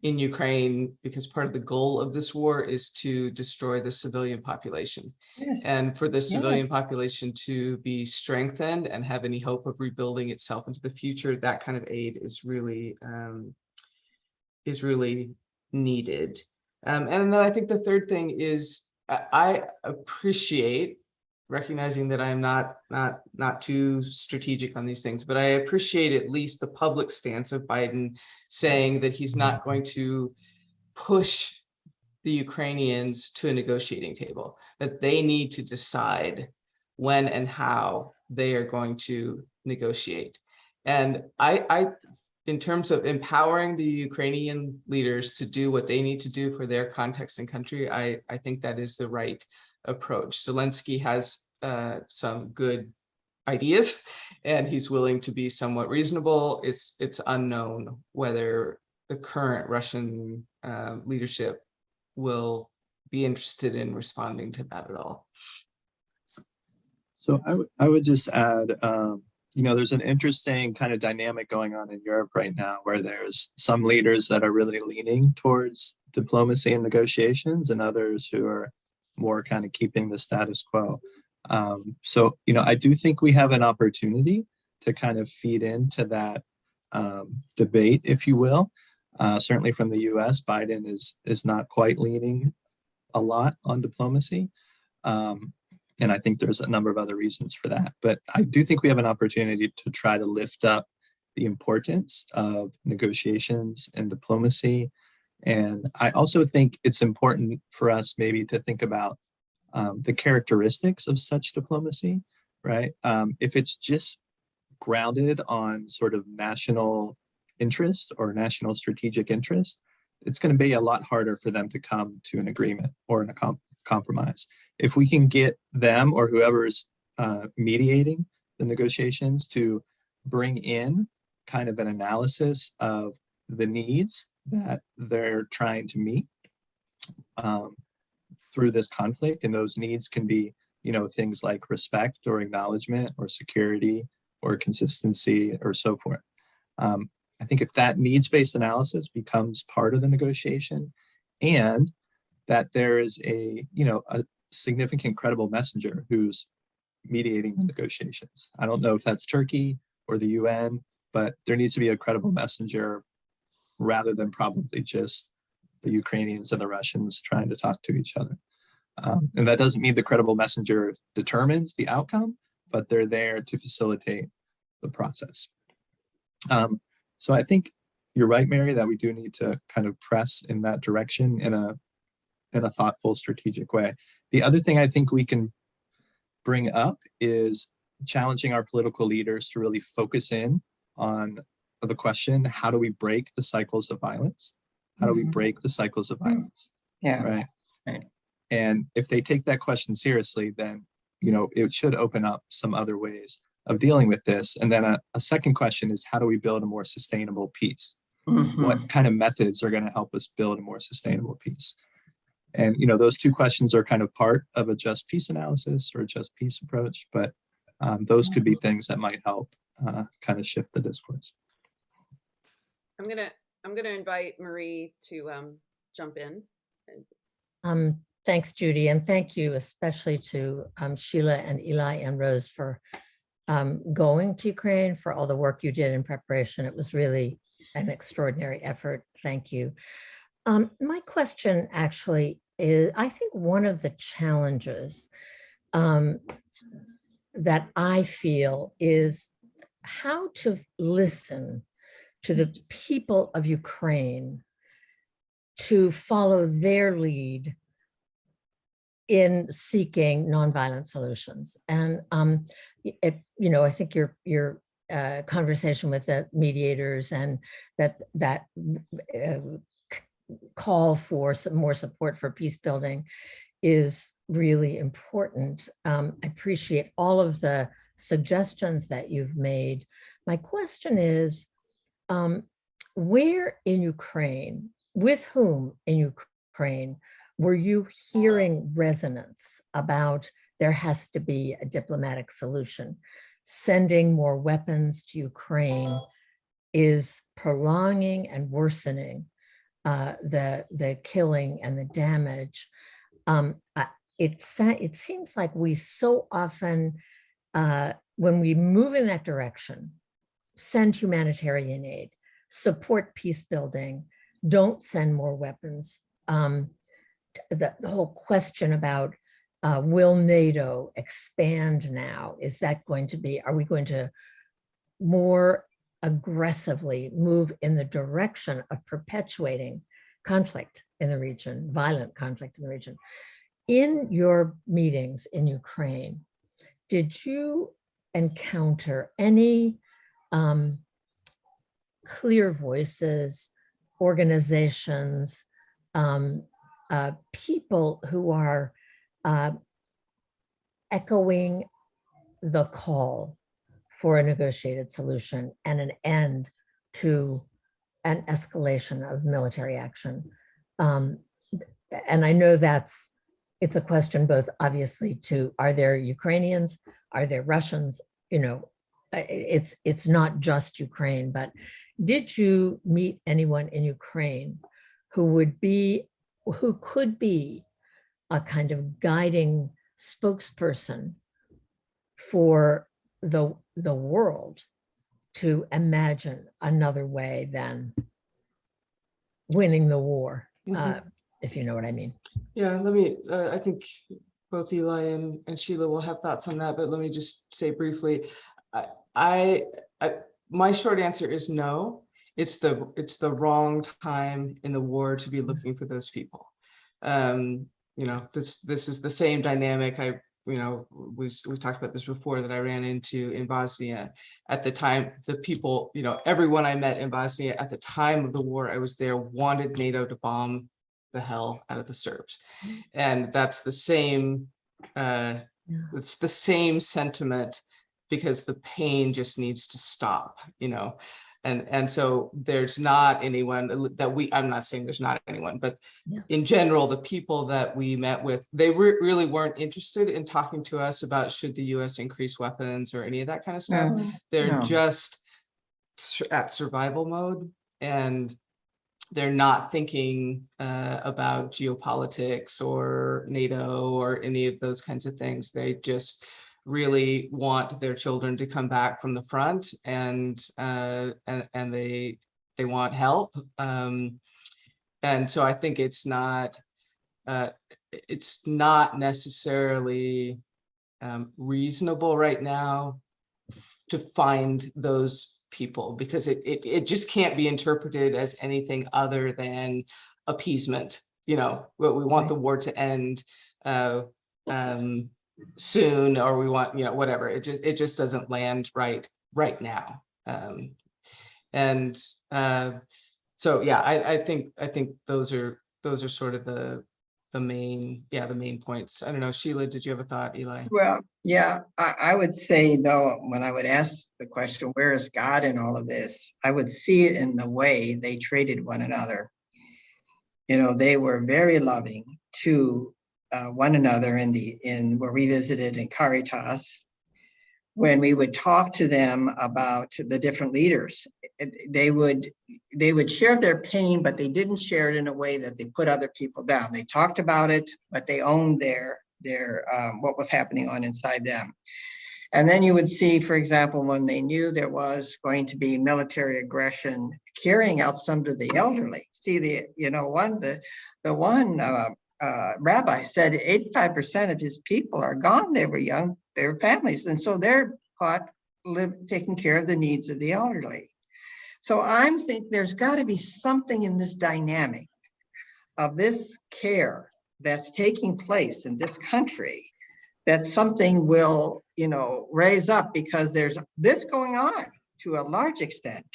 in Ukraine, because part of the goal of this war is to destroy the civilian population. Yes. And for the civilian population to be strengthened and have any hope of rebuilding itself into the future, that kind of aid is really needed. And then I think the third thing is I appreciate, recognizing that I'm not too strategic on these things, but I appreciate at least the public stance of Biden saying that he's not going to push the Ukrainians to a negotiating table, that they need to decide when and how they are going to negotiate. And I in terms of empowering the Ukrainian leaders to do what they need to do for their context and country, I think that is the right approach. Zelensky has some good ideas, and he's willing to be somewhat reasonable. It's unknown whether the current Russian leadership will be interested in responding to that at all. So I would just add, there's an interesting kind of dynamic going on in Europe right now, where there's some leaders that are really leaning towards diplomacy and negotiations, and others who are more kind of keeping the status quo. So I do think we have an opportunity to kind of feed into that debate, if you will. Certainly from the US, Biden is not quite leaning a lot on diplomacy. And I think there's a number of other reasons for that. But I do think we have an opportunity to try to lift up the importance of negotiations and diplomacy. And I also think it's important for us maybe to think about the characteristics of such diplomacy, right? If it's just grounded on sort of national interest or national strategic interest, it's going to be a lot harder for them to come to an agreement or a compromise. If we can get them or whoever's mediating the negotiations to bring in kind of an analysis of the needs that they're trying to meet through this conflict, and those needs can be, things like respect or acknowledgement or security or consistency or so forth. I think if that needs-based analysis becomes part of the negotiation, and that there is a significant credible messenger who's mediating the negotiations. I don't know if that's Turkey or the UN, but there needs to be a credible messenger rather than probably just the Ukrainians and the Russians trying to talk to each other. And that doesn't mean the credible messenger determines the outcome, but they're there to facilitate the process. So I think you're right, Mary, that we do need to kind of press in that direction in a thoughtful, strategic way. The other thing I think we can bring up is challenging our political leaders to really focus in on the question, how do we break the cycles of violence? How do we break the cycles of violence? Yeah. Right. And if they take that question seriously, then, it should open up some other ways of dealing with this. And then a second question is, how do we build a more sustainable peace? What kind of methods are going to help us build a more sustainable peace? And, those two questions are kind of part of a just peace analysis or a just peace approach, but those could be things that might help kind of shift the discourse. I'm gonna invite Marie to jump in. Thanks, Judy, and thank you especially to Sheila and Eli and Rose for going to Ukraine, for all the work you did in preparation. It was really an extraordinary effort. Thank you. My question actually is, I think one of the challenges that I feel is how to listen to the people of Ukraine to follow their lead in seeking nonviolent solutions. And I think your conversation with the mediators and that call for some more support for peace building is really important. I appreciate all of the suggestions that you've made. My question is, where in Ukraine, with whom in Ukraine, were you hearing resonance about there has to be a diplomatic solution? Sending more weapons to Ukraine is prolonging and worsening the killing and the damage. It seems like we so often, when we move in that direction, send humanitarian aid, support peace building, don't send more weapons. The whole question about will NATO expand now? Is that going to be, are we going to more aggressively move in the direction of perpetuating conflict in the region, violent conflict in the region? In your meetings in Ukraine, did you encounter any clear voices, organizations, people who are echoing the call for a negotiated solution and an end to an escalation of military action? And I know it's a question both obviously to, are there Ukrainians, are there Russians? You know, it's not just Ukraine, but did you meet anyone in Ukraine who could be a kind of guiding spokesperson for the world to imagine another way than winning the war, if you know what I mean? Yeah, I think both Eli and Sheila will have thoughts on that, but let me just say briefly, my short answer is no. It's the wrong time in the war to be looking for those people. You know, this is the same dynamic we talked about this before that I ran into in Bosnia. At the time, the people, everyone I met in Bosnia at the time of the war I was there wanted NATO to bomb the hell out of the Serbs. And that's the same, it's the same sentiment, because the pain just needs to stop, and so there's not anyone that I'm not saying there's not anyone, but in general, the people that we met with, they really weren't interested in talking to us about should the US increase weapons or any of that kind of stuff. They're just at survival mode, and they're not thinking about geopolitics or NATO or any of those kinds of things. They just really want their children to come back from the front, and they want help. And so I think it's not necessarily reasonable right now to find those people, because it just can't be interpreted as anything other than appeasement. What we want the war to end soon, or we want whatever. It just doesn't land right now. So yeah, I think those are sort of the main points. I don't know, Sheila, did you have a thought? Eli? Well, yeah, I would say though, when I would ask the question, where is God in all of this? I would see it in the way they treated one another. They were very loving to one another in where we visited in Caritas. When we would talk to them about the different leaders, they would share their pain, but they didn't share it in a way that they put other people down. They talked about it, but they owned their what was happening on inside them. And then you would see, for example, when they knew there was going to be military aggression, carrying out some to the elderly. See, the one rabbi said 85% of his people are gone. They were young, their families, and so they're caught taking care of the needs of the elderly. So I'm thinking there's got to be something in this dynamic of this care that's taking place in this country, that something will, raise up, because there's this going on to a large extent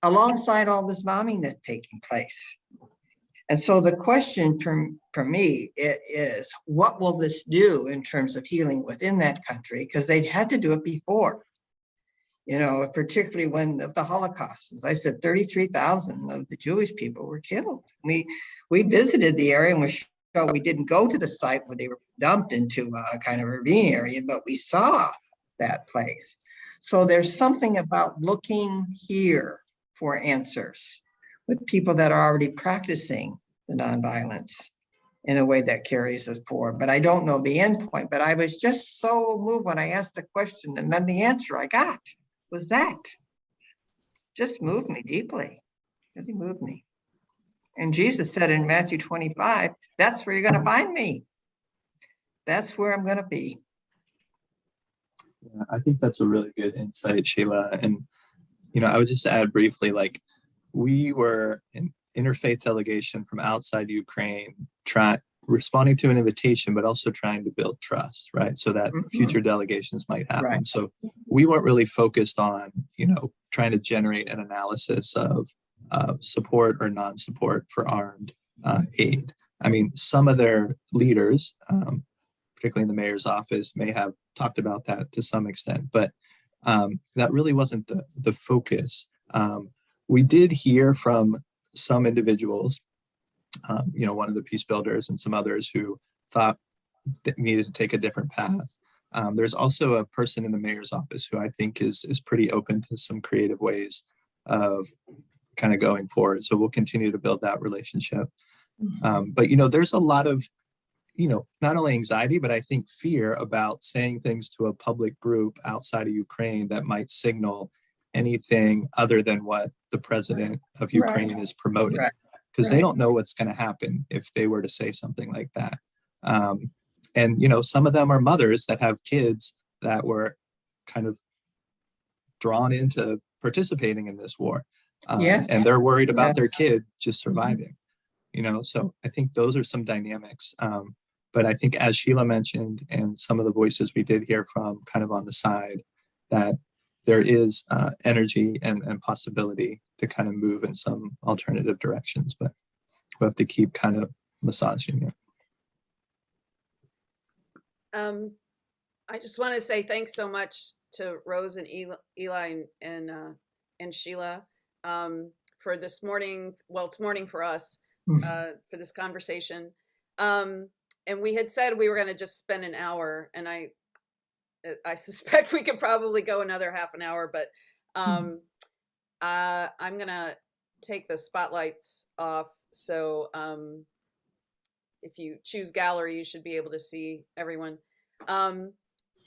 alongside all this bombing that's taking place. And so the question for me is, what will this do in terms of healing within that country? Because they'd had to do it before, particularly when the Holocaust, as I said, 33,000 of the Jewish people were killed. We visited the area, and we didn't go to the site where they were dumped into a kind of ravine area, but we saw that place. So there's something about looking here for answers with people that are already practicing the nonviolence in a way that carries us forward. But I don't know the end point, but I was just so moved when I asked the question, and then the answer I got was that. Just moved me deeply, really moved me. And Jesus said in Matthew 25, that's where you're going to find me. That's where I'm going to be. Yeah, I think that's a really good insight, Sheila. And, you know, I would just add briefly, like, we were an interfaith delegation from outside Ukraine, responding to an invitation, but also trying to build trust, right? So that future delegations might happen. Right. So we weren't really focused on, you know, trying to generate an analysis of support or non-support for armed aid. I mean, some of their leaders, particularly in the mayor's office, may have talked about that to some extent, but that really wasn't the focus. We did hear from some individuals, you know, one of the peace builders and some others who thought that needed to take a different path. There's also a person in the mayor's office who I think is pretty open to some creative ways of kind of going forward. So we'll continue to build that relationship. But, you know, there's a lot of, you know, not only anxiety, but I think fear about saying things to a public group outside of Ukraine that might signal anything other than what the president of Ukraine is promoting, because they don't know what's going to happen if they were to say something like that. And, you know, some of them are mothers that have kids that were kind of drawn into participating in this war. And they're worried about their kid just surviving, you know, so I think those are some dynamics. But I think, as Sheila mentioned, and some of the voices we did hear from kind of on the side, that there is energy and possibility to kind of move in some alternative directions, but we have to keep kind of massaging it. I just want to say thanks so much to Rose and Eli and Sheila for this morning. Well, it's morning for us, for this conversation. And we had said we were going to just spend an hour, and I suspect we could probably go another half an hour, but I'm going to take the spotlights off. So if you choose gallery, you should be able to see everyone.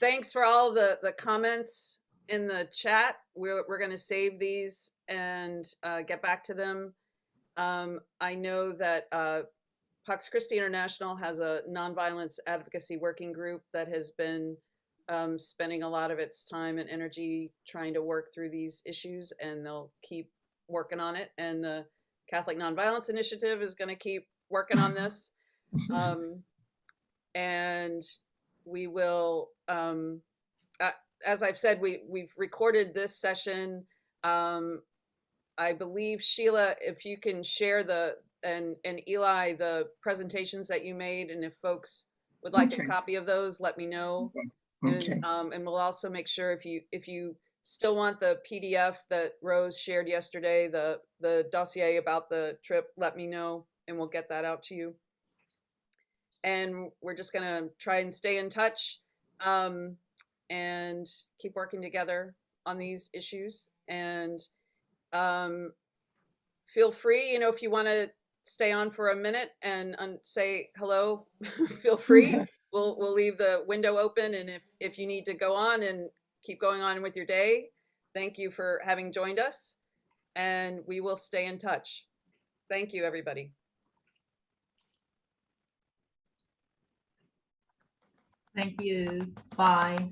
Thanks for all the comments in the chat. We're going to save these and get back to them. I know that Pax Christi International has a nonviolence advocacy working group that has been spending a lot of its time and energy trying to work through these issues, and they'll keep working on it. And the Catholic Nonviolence Initiative is going to keep working on this. And we will, as I've said, we've recorded this session. I believe, Sheila, if you can share and Eli, the presentations that you made, and if folks would like a copy of those, let me know. And we'll also make sure, if you still want the PDF that Rose shared yesterday, the dossier about the trip, let me know and we'll get that out to you. And we're just going to try and stay in touch and keep working together on these issues. And feel free, you know, if you want to stay on for a minute and say hello, feel free. We'll leave the window open. And if you need to go on and keep going on with your day, thank you for having joined us. And we will stay in touch. Thank you, everybody. Thank you. Bye.